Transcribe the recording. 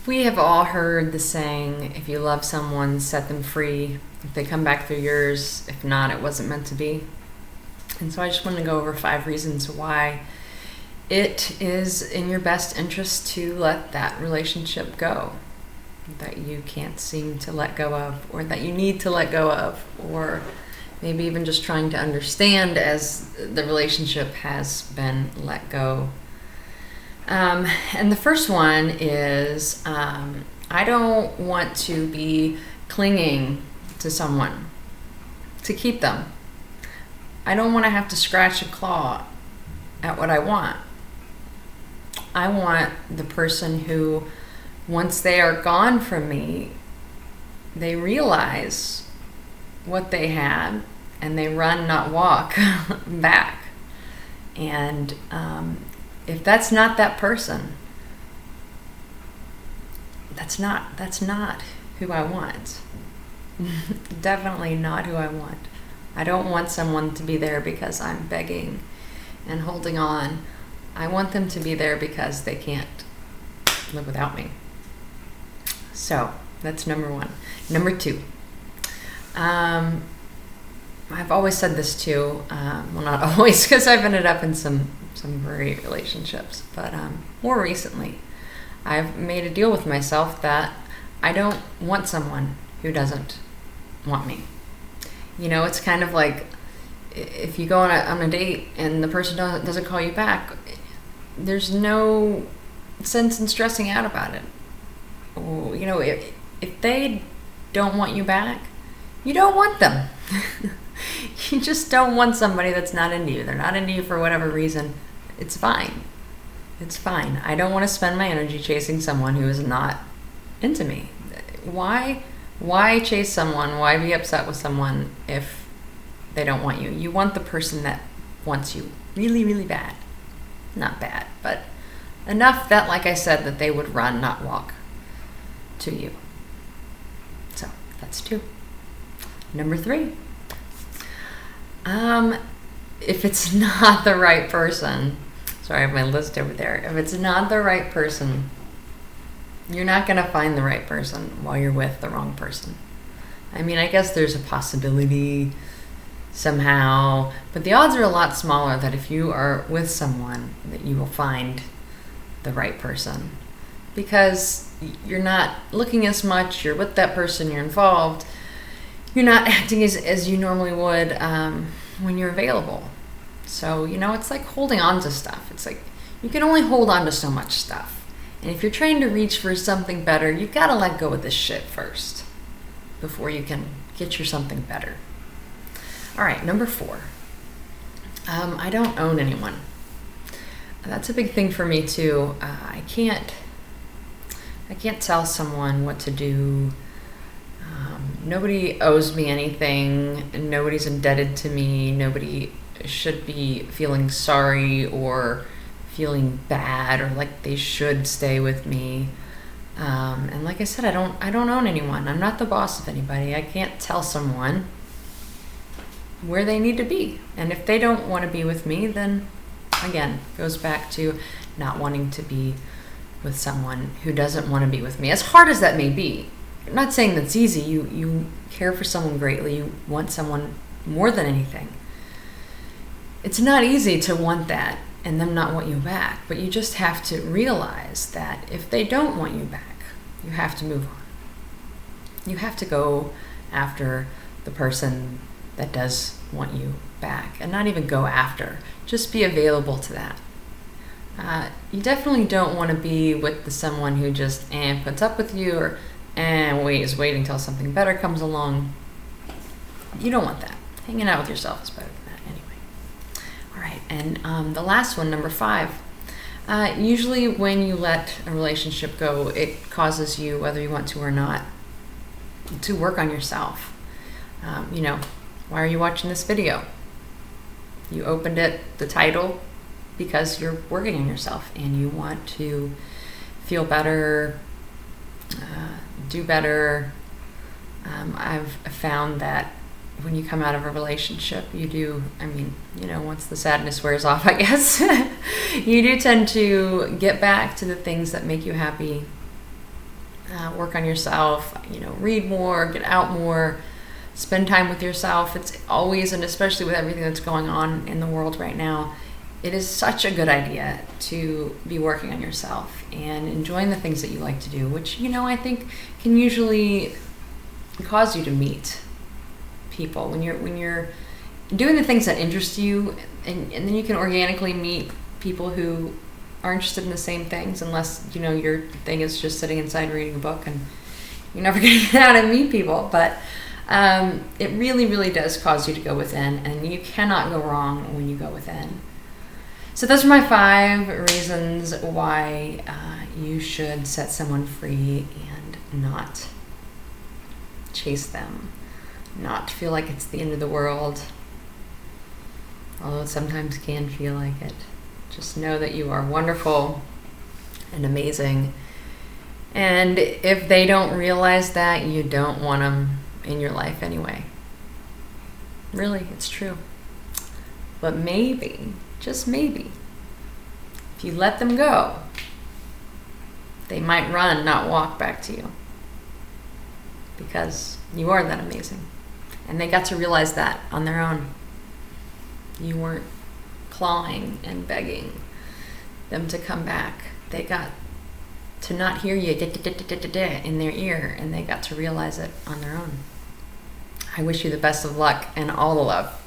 We have all heard the saying, if you love someone, set them free. If they come back, they're yours. If not, it wasn't meant to be. And so I just want to go over 5 reasons why it is in your best interest to let that relationship go that you can't seem to let go of, or that you need to let go of, or maybe even just trying to understand as the relationship has been let go. And the first one is I don't want to be clinging to someone to keep them. I don't want to have to scratch and claw at what I want. I want the person who, once they are gone from me, they realize what they had and they run, not walk back. And if that's not that person, that's not who I want. Definitely not who I want. I don't want someone to be there because I'm begging and holding on. I want them to be there because they can't live without me. So that's number 1. Number 2, I've always said this too. Well, not always, because I've ended up in some great relationships, but more recently, I've made a deal with myself that I don't want someone who doesn't want me. You know, it's kind of like if you go on a date and the person doesn't call you back, there's no sense in stressing out about it. You know, if they don't want you back, you don't want them. You just don't want somebody that's not into you. They're not into you for whatever reason. It's fine. It's fine. I don't want to spend my energy chasing someone who is not into me. Why chase someone? Why be upset with someone if they don't want you? You want the person that wants you really, really bad. Not bad, but enough that, like I said, that they would run, not walk to you. So that's 2. Number 3. If it's not the right person, sorry, I have my list over there. If it's not the right person, you're not going to find the right person while you're with the wrong person. I mean, I guess there's a possibility somehow, but the odds are a lot smaller that if you are with someone that you will find the right person, because you're not looking as much, you're with that person, you're involved, you're not acting as you normally would when you're available. So, you know, it's like holding on to stuff. It's like you can only hold on to so much stuff. And if you're trying to reach for something better, you've got to let go of this shit first before you can get your something better. All right, number 4. I don't own anyone. That's a big thing for me too. I can't tell someone what to do. Nobody owes me anything. Nobody's indebted to me. Nobody should be feeling sorry or feeling bad or like they should stay with me. And like I said, I don't own anyone. I'm not the boss of anybody. I can't tell someone where they need to be. And if they don't want to be with me, then again, goes back to not wanting to be with someone who doesn't want to be with me. As hard as that may be. I'm not saying that's easy. You care for someone greatly. You want someone more than anything. It's not easy to want that and them not want you back, but you just have to realize that if they don't want you back, you have to move on. You have to go after the person that does want you back, and not even go after, just be available to that. You definitely don't want to be with someone who just puts up with you or is waiting till something better comes along. You don't want that. Hanging out with yourself is better than that anyway. All right, and the last one, number 5. Usually when you let a relationship go, it causes you, whether you want to or not, to work on yourself. You know, why are you watching this video? You opened it, the title, because you're working on yourself and you want to feel better, do better. I've found that when you come out of a relationship, you do, once the sadness wears off, I guess, you do tend to get back to the things that make you happy work on yourself, read more, get out more, spend time with yourself. It's always, and especially with everything that's going on in the world right now, it is such a good idea to be working on yourself and enjoying the things that you like to do, which, I think can usually cause you to meet people when you're doing the things that interest you, and then you can organically meet people who are interested in the same things, unless your thing is just sitting inside reading a book and you're never going to get out and meet people. But it really, really does cause you to go within, and you cannot go wrong when you go within. So those are my 5 reasons why you should set someone free and not chase them, not feel like it's the end of the world, although it sometimes can feel like it. Just know that you are wonderful and amazing, and if they don't realize that, you don't want them in your life anyway. Really, it's true. But maybe, just maybe, if you let them go, they might run, not walk back to you, because you are that amazing. And they got to realize that on their own. You weren't clawing and begging them to come back. They got to not hear you in their ear, and they got to realize it on their own. I wish you the best of luck and all the love.